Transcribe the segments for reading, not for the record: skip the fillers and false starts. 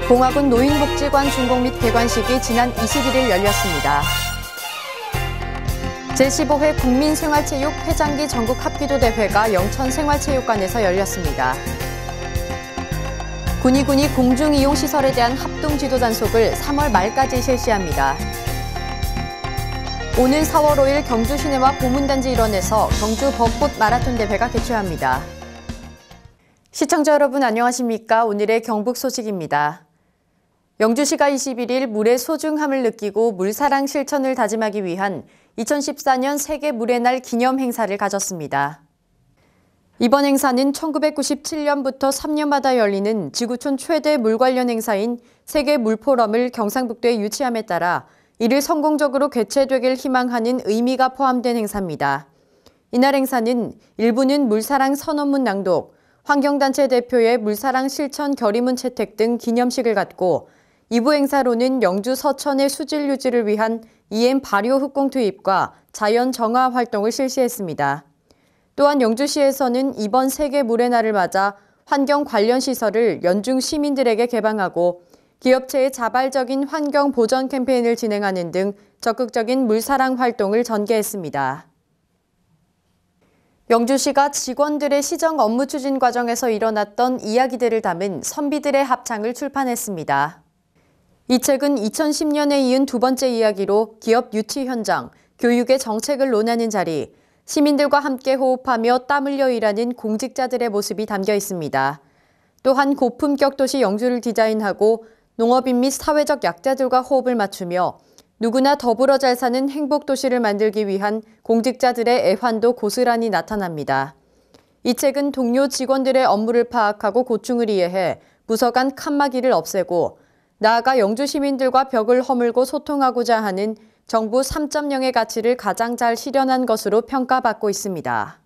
봉화군 노인복지관 준공 및 개관식이 지난 21일 열렸습니다. 제15회 국민생활체육 회장기 전국 합기도 대회가 영천생활체육관에서 열렸습니다. 군의군이 공중이용시설에 대한 합동지도 단속을 3월 말까지 실시합니다. 오는 4월 5일 경주시내와 보문단지 일원에서 경주 벚꽃 마라톤 대회가 개최합니다. 시청자 여러분 안녕하십니까? 오늘의 경북 소식입니다. 영주시가 21일 물의 소중함을 느끼고 물사랑 실천을 다짐하기 위한 2014년 세계 물의 날 기념 행사를 가졌습니다. 이번 행사는 1997년부터 3년마다 열리는 지구촌 최대 물 관련 행사인 세계 물포럼을 경상북도에 유치함에 따라 이를 성공적으로 개최되길 희망하는 의미가 포함된 행사입니다. 이날 행사는 1부는 물사랑 선언문 낭독, 환경단체 대표의 물사랑 실천 결의문 채택 등 기념식을 갖고 2부 행사로는 영주 서천의 수질 유지를 위한 EM 발효 흑공 투입과 자연 정화 활동을 실시했습니다. 또한 영주시에서는 이번 세계 물의 날을 맞아 환경 관련 시설을 연중 시민들에게 개방하고 기업체의 자발적인 환경 보전 캠페인을 진행하는 등 적극적인 물사랑 활동을 전개했습니다. 영주시가 직원들의 시정 업무 추진 과정에서 일어났던 이야기들을 담은 선비들의 합창을 출판했습니다. 이 책은 2010년에 이은 두 번째 이야기로 기업 유치 현장, 교육의 정책을 논하는 자리, 시민들과 함께 호흡하며 땀 흘려 일하는 공직자들의 모습이 담겨 있습니다. 또한 고품격 도시 영주를 디자인하고 농업인 및 사회적 약자들과 호흡을 맞추며 누구나 더불어 잘 사는 행복 도시를 만들기 위한 공직자들의 애환도 고스란히 나타납니다. 이 책은 동료 직원들의 업무를 파악하고 고충을 이해해 부서 간 칸막이를 없애고 나아가 영주 시민들과 벽을 허물고 소통하고자 하는 정부 3.0의 가치를 가장 잘 실현한 것으로 평가받고 있습니다.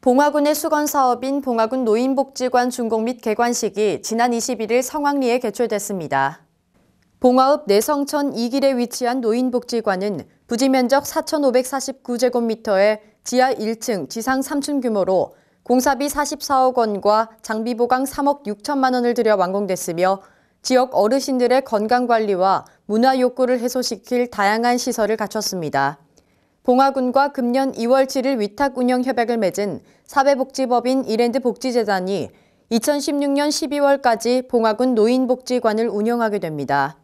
봉화군의 수건사업인 봉화군 노인복지관 준공 및 개관식이 지난 21일 성황리에 개최됐습니다. 봉화읍 내성천 2길에 위치한 노인복지관은 부지 면적 4,549제곱미터에 지하 1층, 지상 3층 규모로 공사비 44억 원과 장비 보강 3억 6천만 원을 들여 완공됐으며 지역 어르신들의 건강관리와 문화 욕구를 해소시킬 다양한 시설을 갖췄습니다. 봉화군과 금년 2월 7일 위탁 운영 협약을 맺은 사회복지법인 이랜드 복지재단이 2016년 12월까지 봉화군 노인복지관을 운영하게 됩니다.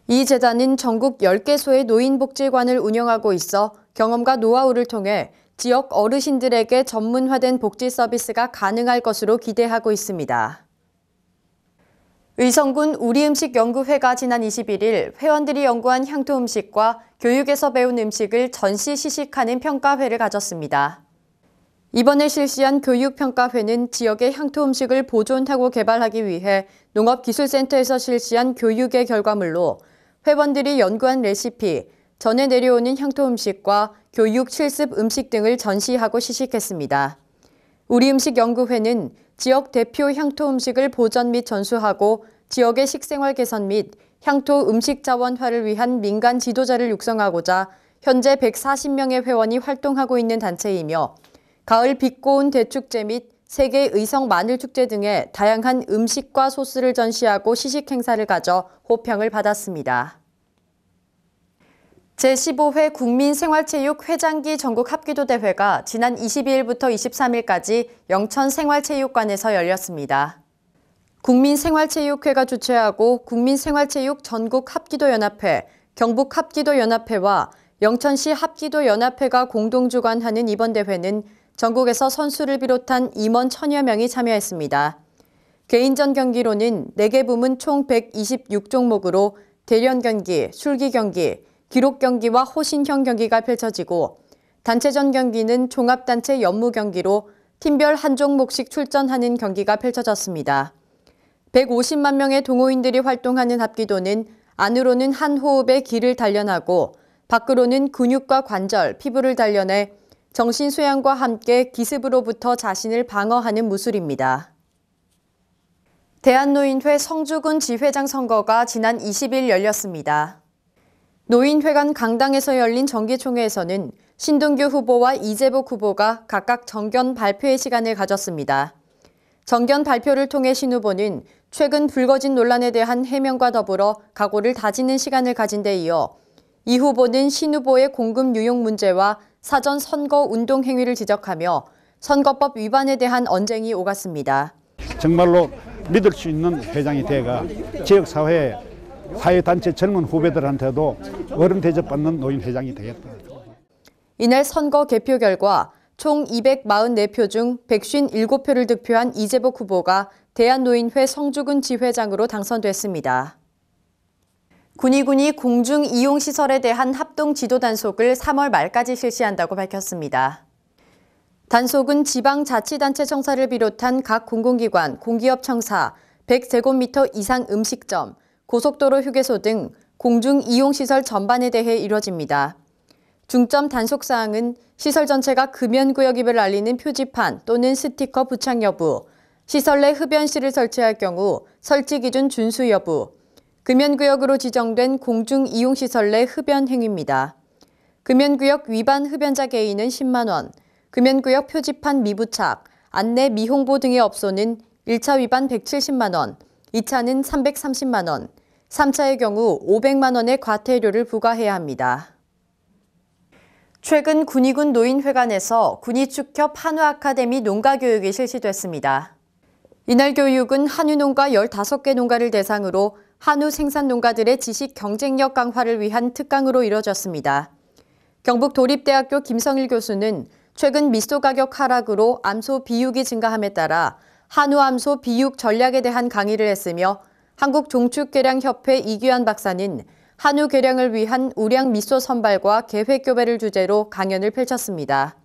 이 재단은 전국 10개소의 노인복지관을 운영하고 있어 경험과 노하우를 통해 지역 어르신들에게 전문화된 복지 서비스가 가능할 것으로 기대하고 있습니다. 의성군 우리음식연구회가 지난 21일 회원들이 연구한 향토 음식과 교육에서 배운 음식을 전시 시식하는 평가회를 가졌습니다. 이번에 실시한 교육평가회는 지역의 향토 음식을 보존하고 개발하기 위해 농업기술센터에서 실시한 교육의 결과물로 회원들이 연구한 레시피, 전해 내려오는 향토 음식과 교육 실습 음식 등을 전시하고 시식했습니다. 우리음식연구회는 지역 대표 향토 음식을 보전 및 전수하고 지역의 식생활 개선 및 향토 음식 자원화를 위한 민간 지도자를 육성하고자 현재 140명의 회원이 활동하고 있는 단체이며 가을 빛 고운 대축제 및 세계 의성 마늘축제 등의 다양한 음식과 소스를 전시하고 시식 행사를 가져 호평을 받았습니다. 제15회 국민생활체육 회장기 전국 합기도 대회가 지난 22일부터 23일까지 영천생활체육관에서 열렸습니다. 국민생활체육회가 주최하고 국민생활체육 전국 합기도연합회, 경북합기도연합회와 영천시 합기도연합회가 공동 주관하는 이번 대회는 전국에서 선수를 비롯한 임원 1000여 명이 참여했습니다. 개인전 경기로는 4개 부문 총 126종목으로 대련 경기, 술기 경기, 기록 경기와 호신형 경기가 펼쳐지고 단체전 경기는 종합단체 연무 경기로 팀별 한 종목씩 출전하는 경기가 펼쳐졌습니다. 150만 명의 동호인들이 활동하는 합기도는 안으로는 한 호흡에 기를 단련하고 밖으로는 근육과 관절, 피부를 단련해 정신 수양과 함께 기습으로부터 자신을 방어하는 무술입니다. 대한노인회 성주군 지회장 선거가 지난 20일 열렸습니다. 노인회관 강당에서 열린 정기총회에서는 신동규 후보와 이재복 후보가 각각 정견 발표의 시간을 가졌습니다. 정견 발표를 통해 신 후보는 최근 불거진 논란에 대한 해명과 더불어 각오를 다지는 시간을 가진 데 이어 이 후보는 신 후보의 공금 유용 문제와 사전 선거 운동 행위를 지적하며 선거법 위반에 대한 언쟁이 오갔습니다. 정말로 믿을 수 있는 회장이 돼가 지역사회, 사회단체 젊은 후배들한테도 어른 대접받는 노인 회장이 되겠다. 이날 선거 개표 결과 총 244표 중 157표를 득표한 이재복 후보가 대한노인회 성주군 지회장으로 당선됐습니다. 군의군이 공중이용시설에 대한 합동 지도 단속을 3월 말까지 실시한다고 밝혔습니다. 단속은 지방자치단체 청사를 비롯한 각 공공기관, 공기업 청사, 100제곱미터 이상 음식점, 고속도로 휴게소 등 공중이용시설 전반에 대해 이뤄집니다. 중점 단속사항은 시설 전체가 금연구역임을 알리는 표지판 또는 스티커 부착 여부, 시설 내 흡연실을 설치할 경우 설치 기준 준수 여부, 금연구역으로 지정된 공중이용시설 내 흡연 행위입니다. 금연구역 위반 흡연자 개인은 10만 원, 금연구역 표지판 미부착, 안내 미홍보 등의 업소는 1차 위반 170만 원, 2차는 330만 원, 3차의 경우 500만 원의 과태료를 부과해야 합니다. 최근 군의군 노인회관에서 군의축협 한우아카데미 농가교육이 실시됐습니다. 이날 교육은 한우농가 15개 농가를 대상으로 한우 생산 농가들의 지식 경쟁력 강화를 위한 특강으로 이뤄졌습니다. 경북도립대학교 김성일 교수는 최근 미소 가격 하락으로 암소 비육이 증가함에 따라 한우 암소 비육 전략에 대한 강의를 했으며 한국종축개량협회 이규환 박사는 한우 개량을 위한 우량 미소 선발과 계획 교배를 주제로 강연을 펼쳤습니다.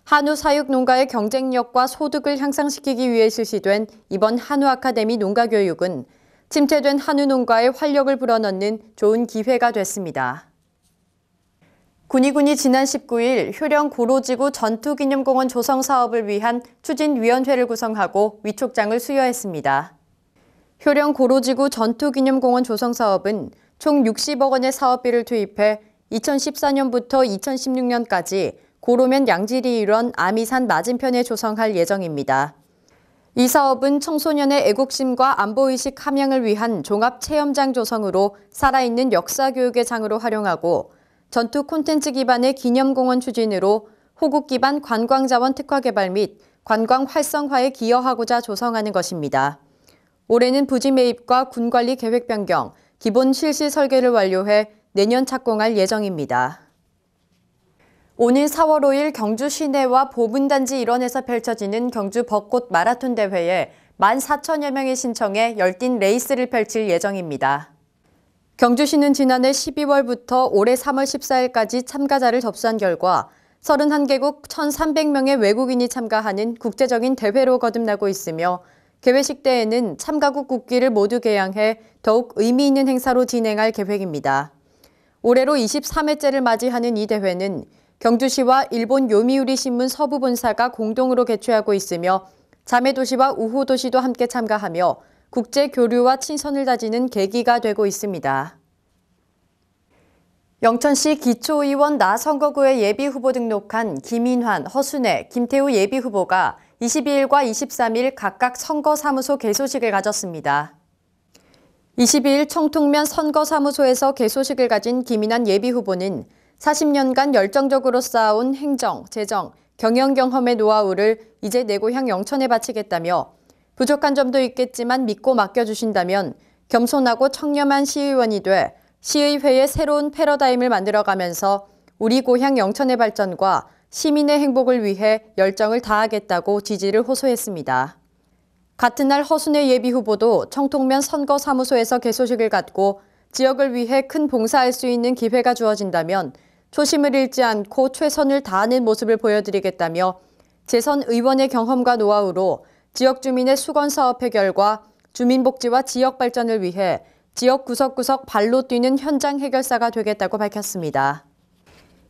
한우 사육 농가의 경쟁력과 소득을 향상시키기 위해 실시된 이번 한우 아카데미 농가 교육은 침체된 한우 농가의 활력을 불어넣는 좋은 기회가 됐습니다. 군의군이 지난 19일 효령 고로지구 전투기념공원 조성 사업을 위한 추진위원회를 구성하고 위촉장을 수여했습니다. 효령 고로지구 전투기념공원 조성 사업은 총 60억 원의 사업비를 투입해 2014년부터 2016년까지 고로면 양지리 일원 아미산 맞은편에 조성할 예정입니다. 이 사업은 청소년의 애국심과 안보의식 함양을 위한 종합체험장 조성으로 살아있는 역사교육의 장으로 활용하고 전투 콘텐츠 기반의 기념공원 추진으로 호국 기반 관광자원 특화 개발 및 관광 활성화에 기여하고자 조성하는 것입니다. 올해는 부지 매입과 군관리 계획 변경, 기본 실시 설계를 완료해 내년 착공할 예정입니다. 오는 4월 5일 경주 시내와 보문단지 일원에서 펼쳐지는 경주 벚꽃 마라톤 대회에 14,000여 명이 신청해 열띤 레이스를 펼칠 예정입니다. 경주시는 지난해 12월부터 올해 3월 14일까지 참가자를 접수한 결과 31개국 1,300명의 외국인이 참가하는 국제적인 대회로 거듭나고 있으며 개회식 때에는 참가국 국기를 모두 개양해 더욱 의미 있는 행사로 진행할 계획입니다. 올해로 23회째를 맞이하는 이 대회는 경주시와 일본 요미우리 신문 서부본사가 공동으로 개최하고 있으며 자매도시와 우호도시도 함께 참가하며 국제 교류와 친선을 다지는 계기가 되고 있습니다. 영천시 기초의원 나선거구에 예비후보 등록한 김인환, 허순애, 김태우 예비후보가 22일과 23일 각각 선거사무소 개소식을 가졌습니다. 22일 청통면 선거사무소에서 개소식을 가진 김인환 예비후보는 40년간 열정적으로 쌓아온 행정, 재정, 경영 경험의 노하우를 이제 내 고향 영천에 바치겠다며 부족한 점도 있겠지만 믿고 맡겨주신다면 겸손하고 청렴한 시의원이 돼 시의회의 새로운 패러다임을 만들어가면서 우리 고향 영천의 발전과 시민의 행복을 위해 열정을 다하겠다고 지지를 호소했습니다. 같은 날 허순애 예비후보도 청통면 선거사무소에서 개소식을 갖고 지역을 위해 큰 봉사할 수 있는 기회가 주어진다면 초심을 잃지 않고 최선을 다하는 모습을 보여드리겠다며 재선 의원의 경험과 노하우로 지역 주민의 수건 사업 해결과 주민복지와 지역 발전을 위해 지역 구석구석 발로 뛰는 현장 해결사가 되겠다고 밝혔습니다.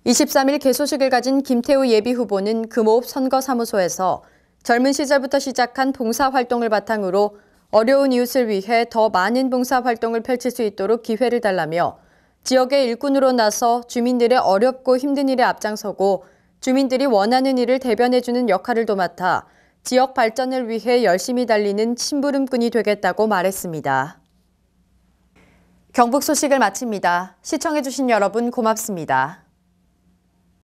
23일 개소식을 가진 김태우 예비후보는 금호읍 선거사무소에서 젊은 시절부터 시작한 봉사활동을 바탕으로 어려운 이웃을 위해 더 많은 봉사활동을 펼칠 수 있도록 기회를 달라며 지역의 일꾼으로 나서 주민들의 어렵고 힘든 일에 앞장서고 주민들이 원하는 일을 대변해주는 역할을 도맡아 지역 발전을 위해 열심히 달리는 심부름꾼이 되겠다고 말했습니다. 경북 소식을 마칩니다. 시청해주신 여러분 고맙습니다.